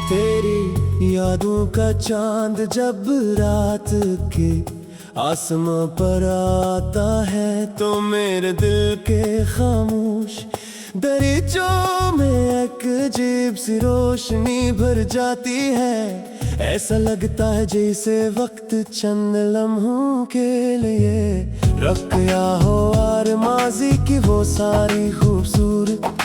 तेरी यादों का चांद जब रात के आसमां पर आता है तो मेरे दिल के खामोश दरीचों में एक अजीब सी रोशनी भर जाती है। ऐसा लगता है जैसे वक्त चंद लम्हों के लिए रख गया हो और माजी की वो सारी खूबसूरत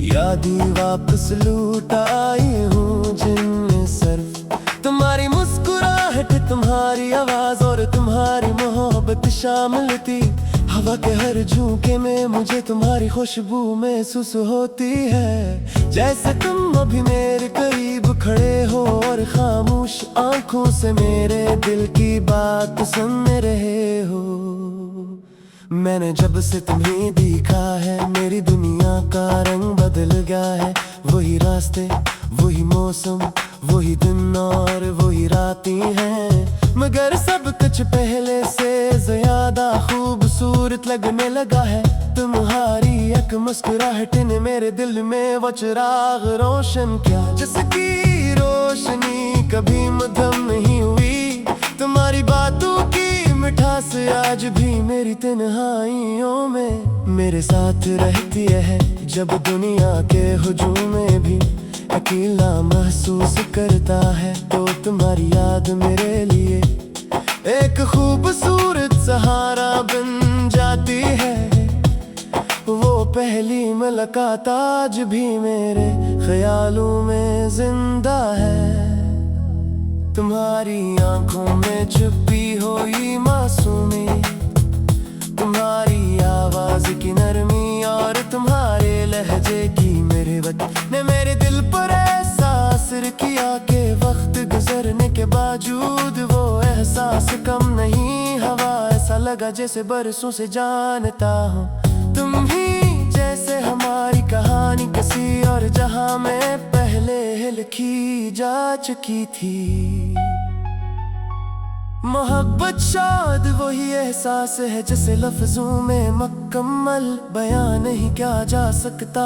यादें वापस लौट आई हूँ जिनमें सिर्फ तुम्हारी मुस्कुराहट, तुम्हारी आवाज और तुम्हारी मोहब्बत शामिल थी। हवा के हर झोंके में मुझे तुम्हारी खुशबू महसूस होती है, जैसे तुम अभी मेरे करीब खड़े हो और खामोश आंखों से मेरे दिल की बात सुन रहे हो। मैंने जब से तुम्हें देखा है मेरी दुनिया का रंग बदल गया है। वही रास्ते, वही मौसम, वही दिन और वही रातें हैं, मगर सब कुछ पहले से ज्यादा खूबसूरत लगने लगा है। तुम्हारी एक मुस्कुराहट ने मेरे दिल में वो चिराग रोशन किया जिसकी रोशनी कभी मध्यम नहीं हुई। तुम्हारी बातों की मिठास आज भी मेरी तन्हाइयों में मेरे साथ रहती है। जब दुनिया के हुजूम में भी अकेला महसूस करता है तो तुम्हारी याद मेरे लिए एक खूबसूरत सहारा बन जाती है। वो पहली मुलाकात आज भी मेरे ख्यालों में जिंदा है। तुम्हारी आंखों में छुपी हुई मासूमी, तुम्हारी आवाज की नरमी और तुम्हारे लहजे की मेरे वक्त ने मेरे दिल पर ऐसा असर किया कि वक्त गुजरने के बावजूद वो एहसास कम नहीं। हवा ऐसा लगा जैसे बरसों से जानता हूँ, तुम ही जैसे हमारी कहानी किसी और जहां में पहले लिखी जा चुकी थी। मोहब्बत शायद वही एहसास है जिसे लफ्जों में मुकम्मल बयान नहीं किया जा सकता।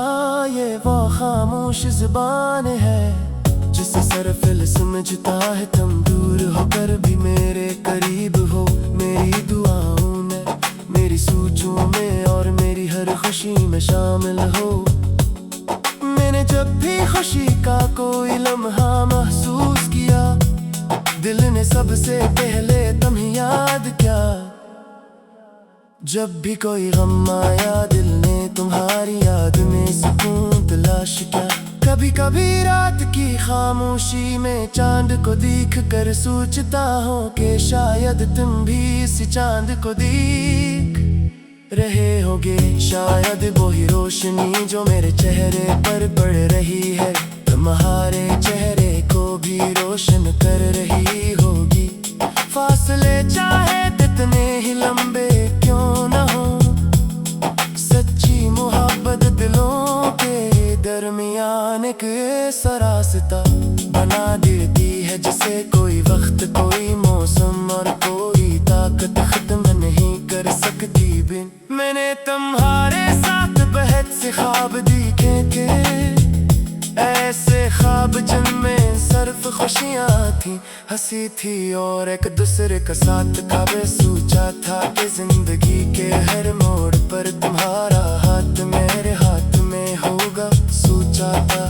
ये वो खामोश जुबान है जिसे सिर्फ दिल समझता है। तुम दूर होकर भी मेरे करीब हो, मेरी दुआओं में, मेरी सोचों में और मेरी हर खुशी में शामिल हो। मैंने जब भी खुशी का कोई लम्हा महसूस किया, दिल ने सबसे पहले तुम्हें याद किया। जब भी कोई गम आया दिल ने तुम्हारी याद में सुकून तलाश किया। कभी कभी रात की खामोशी में चांद को देख कर सोचता हूँ कि शायद तुम भी इस चांद को देख रहे होगे। शायद वही रोशनी जो मेरे चेहरे पर पड़ रही है तुम्हारे चेहरे को भी रोशन कर रही होगी। फासले चाहे कितने ही लंबे क्यों न हो, सच्ची मोहब्बत दिलों के दरमियान एक ऐसा रास्ता बना देती है जिसे कोई वक्त, कोई मौसम और कोई ताकत खत्म नहीं कर सकती। बिन मैंने तुम्हारे साथ बहुत से ख्वाब देखे थे, ऐसे ख्वाब जिनमें सिर्फ खुशियाँ थी, हंसी थी और एक दूसरे का साथ कब सोचा था कि जिंदगी के हर मोड़ पर तुम्हारा हाथ मेरे हाथ में होगा। सोचा था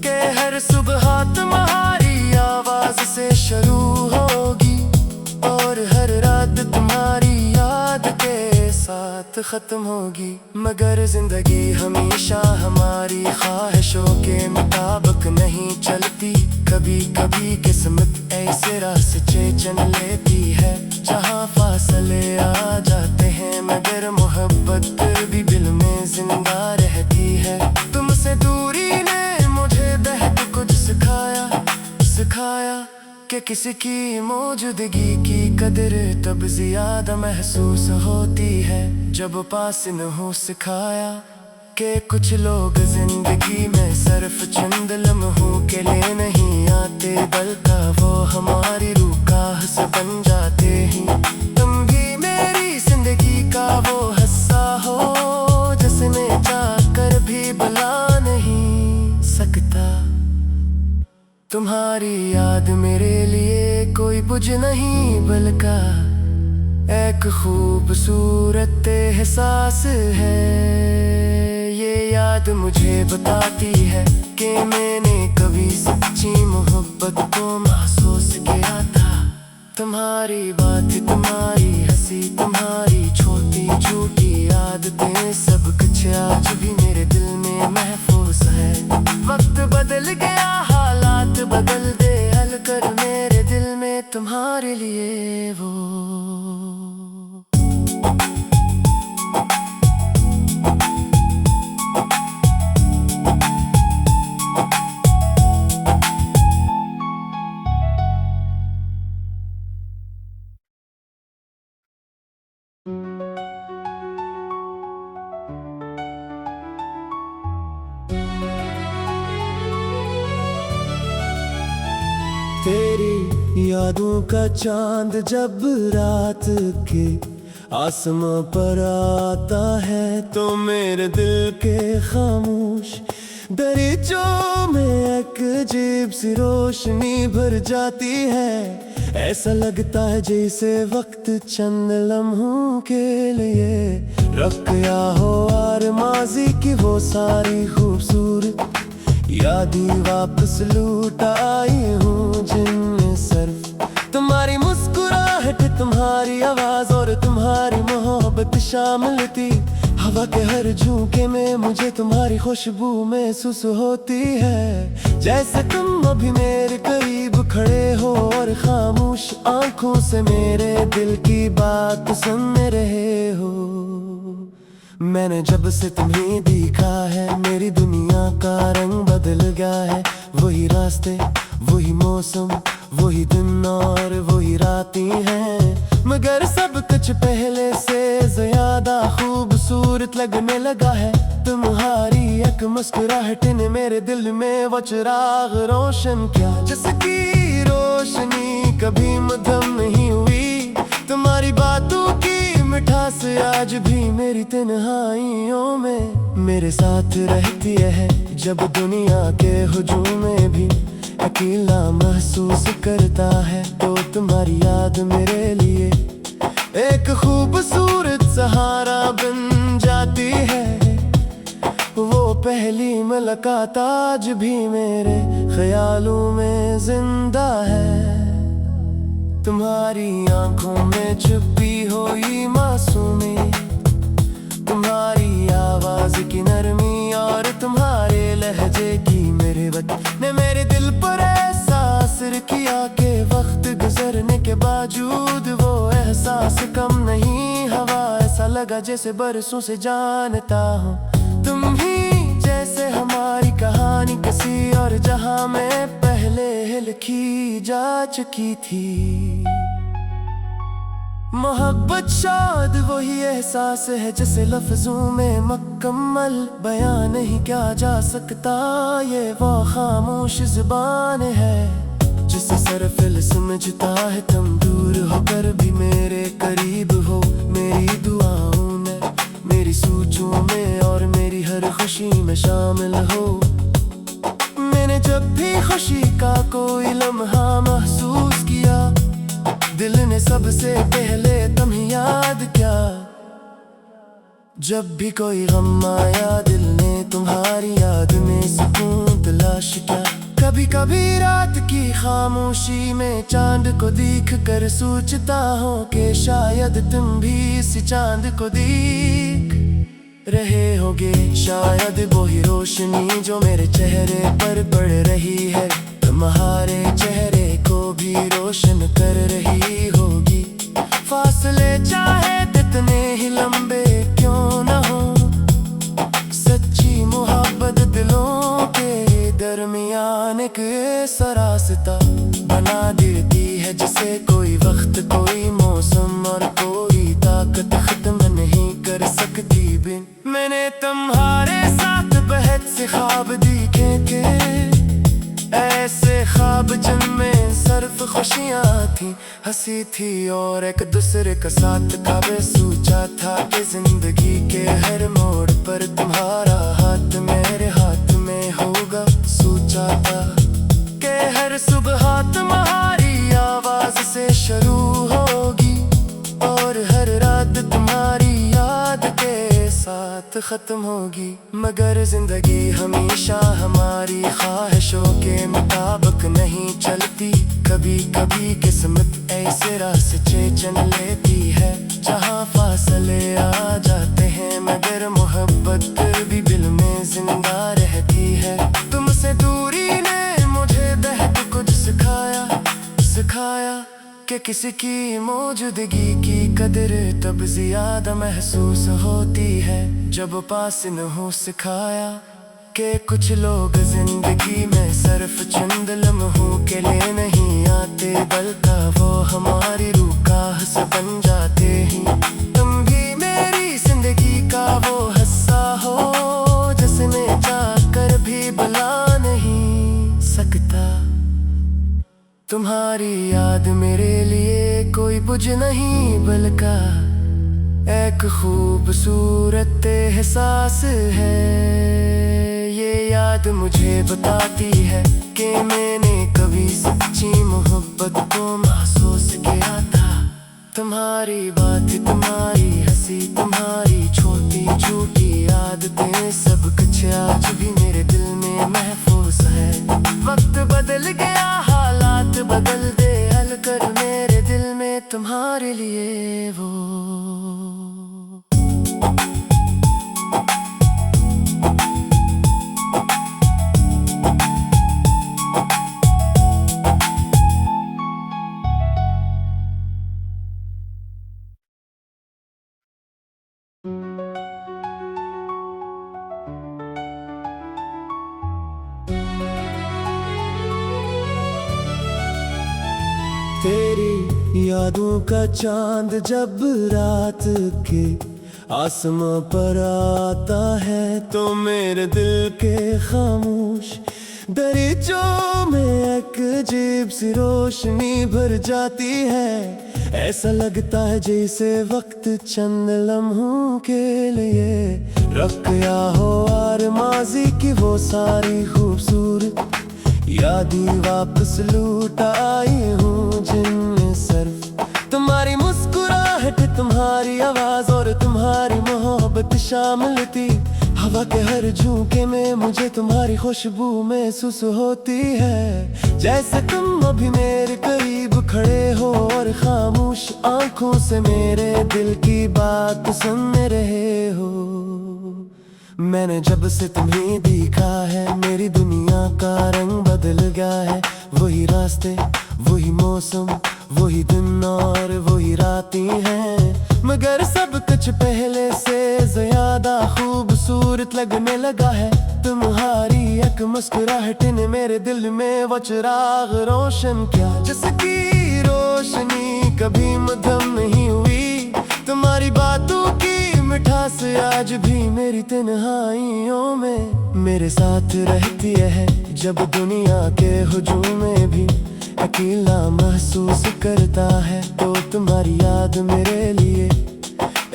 कि हर सुबह तुम्हारी आवाज से शुरू होगी और हर रात तुम्हारी याद के साथ खत्म होगी। मगर जिंदगी हमेशा हमारी ख्वाहिशों के मुताबिक नहीं चलती। कभी कभी किस्मत ऐसे रास्ते चुन लेती है जहाँ फासले आ जाते हैं, मगर मोहब्बत भी दिल में जिंदा रहती है। तुमसे दूरी ने मुझे बहुत कुछ सिखाया कि किसी की मौजूदगी की कदर तब ज्यादा महसूस होती है जब पास न हो। सिखाया कि कुछ लोग जिंदगी में सिर्फ चंद लम्हों के लिए नहीं आते, बल्कि वो हमारी रूह का हिस्सा बन जाते हैं। तुम भी मेरी जिंदगी का वो हिस्सा हो जिसमें चाहकर भी बुला नहीं सकता। तुम तुम्हारी याद मेरे लिए कोई बुझ नहीं बल्कि एक खूबसूरत एहसास है। ये याद मुझे बताती है कि मैंने कभी सच्ची मोहब्बत को महसूस किया था। तुम्हारी बात, तुम्हारी हंसी, तुम्हारी छोटी छोटी आदतें, सब कुछ आज भी मेरे दिल में महफूज है। वक्त बदल गया, हालात बदल दे, हल कर मेरे दिल में तुम्हारे लिए वो। तेरी यादों का चांद जब रात के आसमां पर आता है तो मेरे दिल के खामोश दरीचों में एक अजीब सी रोशनी भर जाती है। ऐसा लगता है जैसे वक्त चंद लम्हों के लिए रख गया हो, और माजी की वो सारी खूबसूरत यादें वापस लौट आई हूँ, जिनमें सिर्फ तुम्हारी मुस्कुराहट, तुम्हारी आवाज और तुम्हारी मोहब्बत शामिल थी। हवा के हर झोंके में मुझे तुम्हारी खुशबू महसूस होती है, जैसे तुम अभी मेरे करीब खड़े हो और खामोश आंखों से मेरे दिल की बात सुन रहे हो। मैंने जब से तुम्हें देखा है मेरी दुनिया का रंग बदल गया है। वही रास्ते, वही मौसम, वही दिन और वही रातें हैं, मगर सब कुछ पहले से ज्यादा खूबसूरत लगने लगा है। तुम्हारी एक मुस्कुराहट ने मेरे दिल में वो चिराग रोशन किया, जिसकी रोशनी कभी मध्यम नहीं हुई। तुम्हारी बातों की मिठास आज भी मेरी तन्हाइयों में मेरे साथ रहती है। जब दुनिया के हुजूम में भी अकेला महसूस करता है तो तुम्हारी याद मेरे लिए एक खूबसूरत सहारा बन जाती है। वो पहली मुलाकात आज भी मेरे ख्यालों में जिंदा है। तुम्हारी आंखों में छुपी हुई मासूमी, तुम्हारी आवाज की नरमी और तुम्हारे लहजे की मेरे वक्त ने मेरे दिल पर ऐसा असर किया कि वक्त गुजरने के बावजूद वो एहसास कम नहीं। हवा ऐसा लगा जैसे बरसों से जानता हूँ, तुम ही जैसे हमारी कहानी किसी और जहां में पहले लिखी जा चुकी थी। मोहब्बत शायद वही एहसास है जिसे लफ्जों में मुकम्मल बयान नहीं किया जा सकता। ये वो खामोश जुबान है जिसे सिर्फ दिल समझता है। तुम दूर होकर भी मेरे करीब हो, मेरी दुआओं में, मेरी सोचों में और मेरी हर खुशी में शामिल हो। मैंने जब भी खुशी का कोई लम्हा महसूस किया, दिल ने सबसे पहले तुम्हें याद किया। जब भी कोई गम आया दिल ने तुम्हारी याद में सुकून तलाश किया। कभी कभी रात की खामोशी में चांद को देख कर सोचता हूँ कि शायद तुम भी इस चांद को देख रहे होगे। शायद वही रोशनी जो मेरे चेहरे पर पड़ रही है तुम्हारे चेहरे को भी रोशन कर रही होगी। फासले चाहे कितने ही लंबे क्यों न हो, सच्ची मोहब्बत दिलों के दरमियान एक ऐसा रास्ता बना देती है जिसे कोई वक्त, कोई मौसम और कोई ताकत खत्म नहीं कर सकती। बिन मैंने तुम्हारे साथ बहुत से ख्वाब देखे थे, ऐसे ख्वाब जिनमें सिर्फ खुशियाँ थी, हंसी थी और एक दूसरे का साथ था। वे सोचा था कि जिंदगी के हर मोड़ पर तुम्हारा हाथ मेरे हाथ में होगा। सोचा था के हर सुबह तुम्हारी आवाज से शुरू होगी और हर रात तुम्हारी याद के साथ खत्म होगी। मगर जिंदगी हमेशा हमारी ख्वाहिशों के मुताबिक नहीं चलती। कभी कभी किस्मत ऐसे रास्ते चुन लेती है जहाँ फासले आ जाते हैं, मगर मोहब्बत भी दिल में जिंदा रहती है। तुमसे दूरी ने मुझे बेहद कुछ सिखाया कि किसी की मौजूदगी की कदर तब ज्यादा महसूस होती है जब पास न हो। सिखाया कि कुछ लोग जिंदगी में सिर्फ चंद लम्हों के लिए नहीं आते, बल्कि वो हमारी रूह का हिस्सा बन जाते हैं। तुम भी मेरी जिंदगी का वो हिस्सा हो जिसमें जाकर भी बुला नहीं सकता। तुम्हारी याद मेरे लिए कोई बोझ नहीं बल्कि एक खूबसूरत एहसास है। ये याद मुझे बताती है कि मैंने कभी सच्ची मोहब्बत को महसूस किया था। तुम्हारी बात, तुम्हारी हंसी, तुम्हारी छोटी छोटी आदतें, सब कुछ आज भी मेरे दिल में महफूज है। वक्त बदल गया, हालात बदल दे, हल कर मेरे दिल में तुम्हारे लिए वो। तेरी यादों का चांद जब रात के आसमां पर आता है तो मेरे दिल के खामोश दरीचों में एक अजीब सी रोशनी भर जाती है। ऐसा लगता है जैसे वक्त चंद लम्हों के लिए रख गया हो और माजी की वो सारी खूबसूरत यादें वापस लौट आई हूँ, जिनमें सिर्फ तुम्हारी मुस्कुराहट, तुम्हारी आवाज और तुम्हारी मोहब्बत शामिल थी। हवा के हर झोंके में मुझे तुम्हारी खुशबू महसूस होती है, जैसे तुम अभी मेरे करीब खड़े हो और खामोश आंखों से मेरे दिल की बात सुन रहे हो। मैंने जब से तुम्हें देखा है मेरी दुनिया का रंग बदल गया है। वही रास्ते, वही मौसम, वही दिन और वही रातें हैं, मगर सब कुछ पहले से ज्यादा खूबसूरत लगने लगा है। तुम्हारी एक मुस्कुराहट ने मेरे दिल में वो चिराग रोशन किया जिसकी रोशनी कभी मध्यम नहीं हुई। तुम्हारी बातों की मिठास आज भी मेरी तन्हाइयों में मेरे साथ रहती है। जब दुनिया के हुजूम में भी अकेला महसूस करता है तो तुम्हारी याद मेरे लिए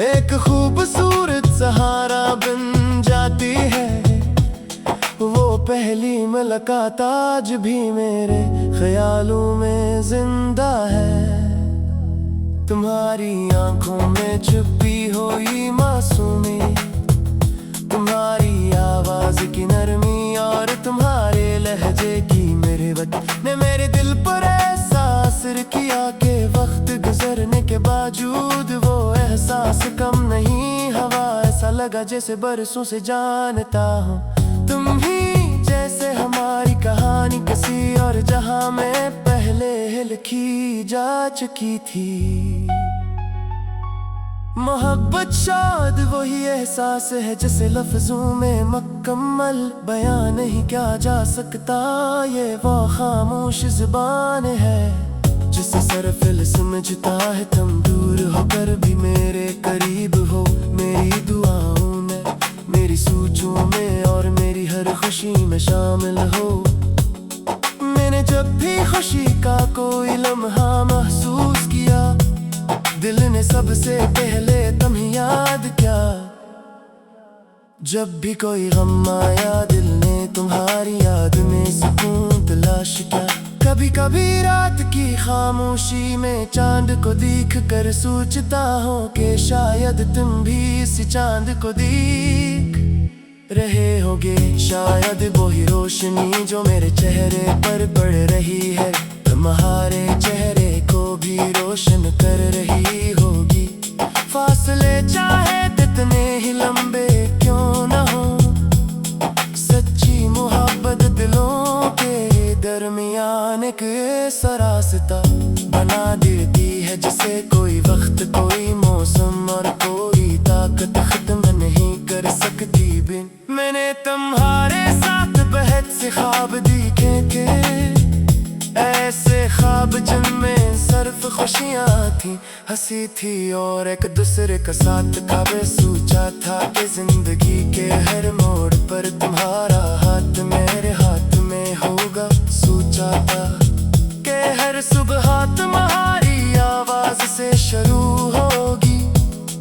एक खूबसूरत सहारा बन जाती है। वो पहली मुलाकात आज भी मेरे ख्यालों में जिंदा है। तुम्हारी आंखों में छुपी हुई मासूमी, तुम्हारी आवाज की नरमी और तुम्हारे लहजे की मेरे वक्त ने मेरे दिल पर ऐसा असर किया कि वक्त गुजरने के बावजूद वो एहसास कम नहीं। हवा ऐसा लगा जैसे बरसों से जानता हूँ, तुम ही जैसे हमारी कहानी किसी और जहां में पहले लिखी जा चुकी थी। मोहब्बत शायद वही एहसास है जिसे लफ्जों में मुकम्मल बयान नहीं किया जा सकता। ये वो खामोश जुबान है जिसे सिर्फ दिल समझता है। तुम दूर होकर भी मेरे करीब हो, मेरी दुआओं में, मेरी सोचों में और मेरी हर खुशी में शामिल हो। मैंने जब भी खुशी का कोई लम्हा महसूस किया, दिल ने सबसे पहले तुम्हें याद किया। जब भी कोई गम आया, दिल ने तुम्हारी याद में सुकून दिलाया। तलाश क्या। कभी कभी रात की खामोशी में चांद को देख कर सोचता हूँ कि शायद तुम भी इस चांद को देख रहे होगे। शायद वो ही रोशनी जो मेरे चेहरे पर पड़ रही है तुम्हारे चेहरे को भी रोशन कर रही होगी। फासले चाहे कितने ही लंबे क्यों न हो, सच्ची मोहब्बत दिलों के दरमियान एक ऐसा रास्ता बना देती है जिसे कोई वक्त कोई मौसम और कोई ताकत खत्म नहीं कर सकती। बिन मैंने तुम्हारे साथ बहुत से ख्वाब देखे थे, ऐसे ख्वाब जिनमें सिर्फ खुशियाँ थी, हंसी थी और एक दूसरे का साथ खाबे सोचा था कि जिंदगी के हर मोड़ पर तुम्हारा हाथ मेरे हाथ में होगा। सोचा था कि हर सुबह तुम्हारी आवाज से शुरू होगी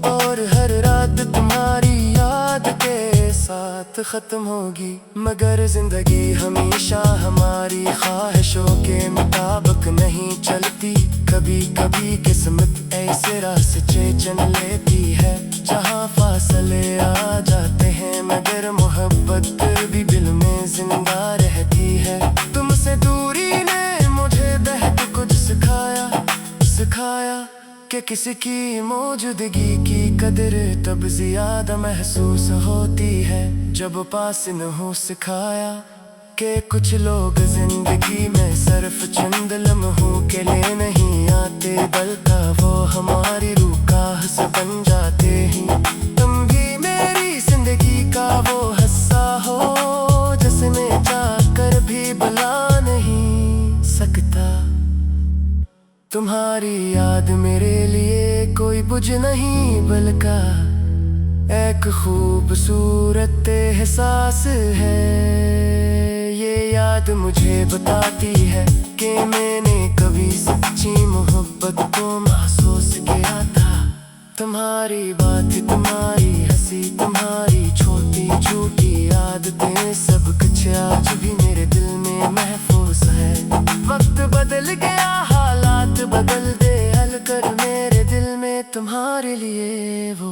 और हर रात तुम्हारी याद के साथ खत्म होगी। मगर जिंदगी हमेशा हमारी ख्वाहिशों के मुताबिक नहीं चलती। कभी कभी किस्मत ऐसे रास्ते चुन लेती है जहाँ फासले आ जाते हैं मगर मोहब्बत भी दिल में जिंदा रहती है। तुमसे दूरी ने मुझे बहुत कुछ सिखाया कि किसी की मौजूदगी की कदर तब ज्यादा महसूस होती है जब पास न हो। सिखाया कि कुछ लोग जिंदगी में सिर्फ चंद लम्हों के लिए नहीं आते बल्कि वो हमारी रूह का हिस्सा बन जाते हैं। तुम भी मेरी जिंदगी का वो हिस्सा हो जिसे मैं चाहकर भी बुला नहीं सकता। तुम्हारी याद मेरे लिए कोई बुझ नहीं बल्कि एक खूबसूरत एहसास है। ये याद मुझे बताती है कि मैंने कभी सच्ची मोहब्बत को महसूस किया था। तुम्हारी बात तुम्हारी हंसी तुम्हारी छोटी छोटी आदतें सब कुछ आज भी मेरे दिल में महफूज है। वक्त बदल गया हालात बदल दे हल कर मेरे दिल में तुम्हारे लिए वो